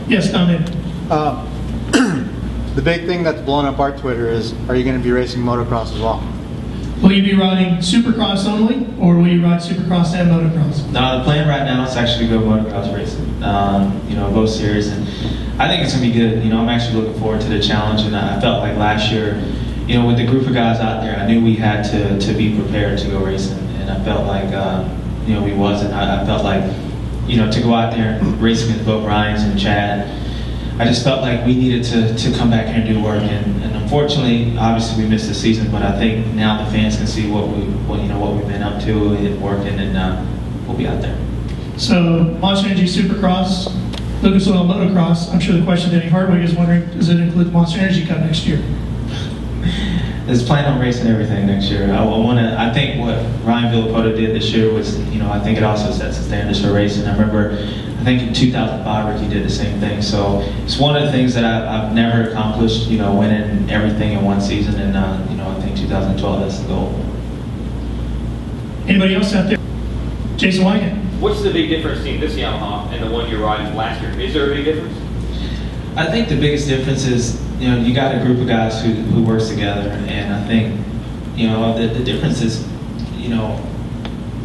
Yes, Dominic. The big thing that's blowing up our Twitter is, are you going to be racing motocross as well? Will you be riding Supercross only, or will you ride Supercross and motocross? No, the plan right now is actually to go motocross racing. You know, both series, and I think it's gonna be good. You know, I'm actually looking forward to the challenge, and I felt like last year, you know, with the group of guys out there, I knew we had to be prepared to go racing, and I felt like, you know, we wasn't. I felt like, you know, to go out there and race against both Ryans and Chad, I just felt like we needed to come back here and do work, and unfortunately, obviously we missed the season, but I think now the fans can see what we've been up to and working, and we'll be out there. So Monster Energy Supercross, Lucas Oil Motocross. I'm sure the question Danny Hardwick is wondering: does it include the Monster Energy Cup next year? Is planning on racing everything next year. I think what Ryan Villapoto did this year was, you know, I think it also sets the standards for racing. I remember, I think in 2005, Ricky did the same thing. So it's one of the things that I've never accomplished, you know, winning everything in one season. And, you know, I think 2012, that's the goal. Anybody else out there? Jason Wygan. What's the big difference between this Yamaha and the one you're riding last year? Is there a big difference? I think the biggest difference is, you know, you got a group of guys who works together, and I think, you know, the difference is, you know,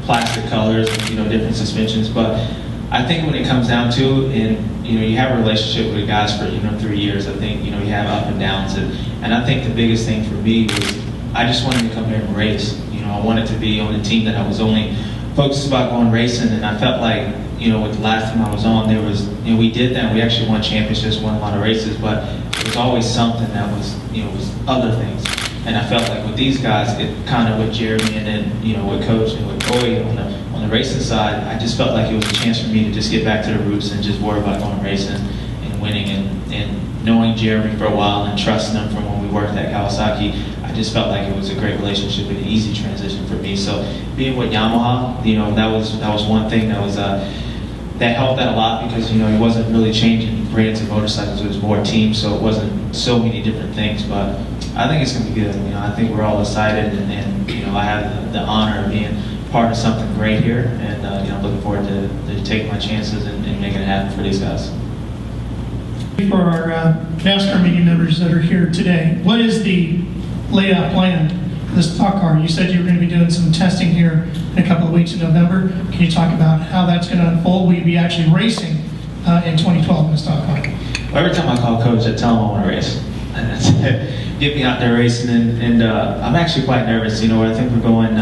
plastic colors, you know, different suspensions, but I think when it comes down to it, and, you know, you have a relationship with the guys for, you know, 3 years, I think, you know, you have up and downs, and I think the biggest thing for me was I just wanted to come here and race. You know, I wanted to be on a team that I was only focused about going racing, and I felt like, you know, with the last time I was on, there was, you know, we did that. We actually won championships, won a lot of races, but it was always something that was, you know, was other things. And I felt like with these guys, it kind of with Jeremy and then, you know, with Coach and with Coy on the racing side, I just felt like it was a chance for me to just get back to the roots and just worry about going racing and winning, and knowing Jeremy for a while and trusting him from when we worked at Kawasaki. I just felt like it was a great relationship and an easy transition for me. So being with Yamaha, you know, that was one thing that was that helped out a lot, because, you know, he wasn't really changing brands of motorcycles, it was more teams, so it wasn't so many different things. But I think it's going to be good. You know, I think we're all excited, and you know, I have the honor of being part of something great here, and you know, I'm looking forward to taking my chances and making it happen for these guys. For our NASCAR media members that are here today, what is the laid out plan for this stock car? You said you were going to be doing some testing here in a couple of weeks in November. Can you talk about how that's going to unfold? Will you be actually racing in 2012 in the stock car? Well, every time I call Coach, I tell him I want to race. Get me out there racing, and I'm actually quite nervous. You know, I think we're going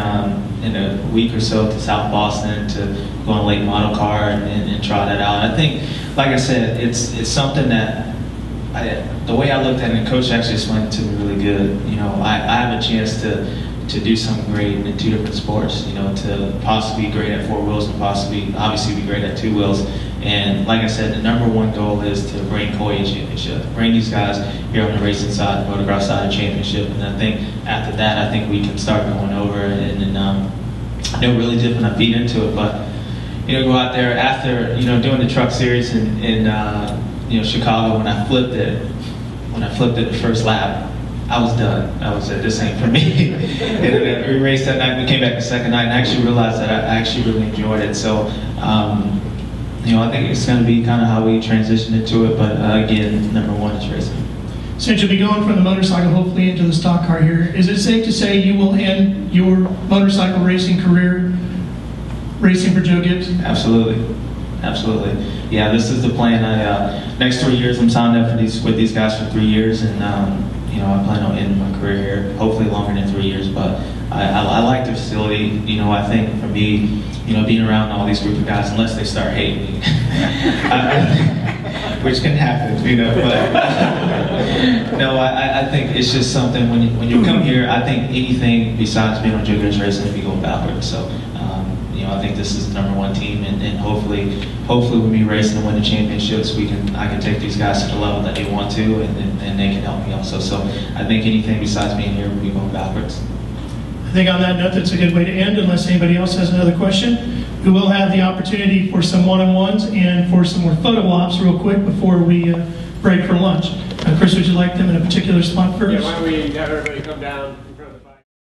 in a week or so to South Boston to go on Lake Model Car and try that out. I think, like I said, it's something that the way I looked at it, and Coach actually explained it to me really good. You know, I have a chance to do something great in 2 different sports. You know, to possibly be great at 4 wheels and possibly, obviously, be great at 2 wheels. And like I said, the #1 goal is to bring Coy a championship, bring these guys here on the racing side, the motocross side, a championship. And I think after that, I think we can start going over and I know really dip my feet into it, but you know, go out there after, you know, doing the truck series in you know, Chicago, when I flipped it the first lap, I was done. I was this ain't for me. And we raced that night. We came back the second night and I actually realized that I actually really enjoyed it. So, you know, I think it's going to be kind of how we transition into it. But again, #1 is racing. Since you'll be going from the motorcycle hopefully into the stock car here, is it safe to say you will end your motorcycle racing career racing for Joe Gibbs? Absolutely. Absolutely. Yeah, this is the plan. Next 3 years, I'm signed up with these guys for 3 years, and you know, I plan on ending my career here. Hopefully longer than 3 years, but I like the facility. You know, I think for me, you know, being around all these group of guys, unless they start hating me, which can happen, you know. But no, I think it's just something when you come here. I think anything besides being on Joe Gibbs Racing would be going backwards. So. You know, I think this is the #1 team, and hopefully when we race and win the championships, I can take these guys to the level that they want to, and they can help me also. So I think anything besides being here would be going backwards. I think on that note, that's a good way to end, unless anybody else has another question. We will have the opportunity for some one-on-ones and for some more photo ops real quick before we break for lunch. Chris, would you like them in a particular spot first? Yeah, why don't we have everybody come down?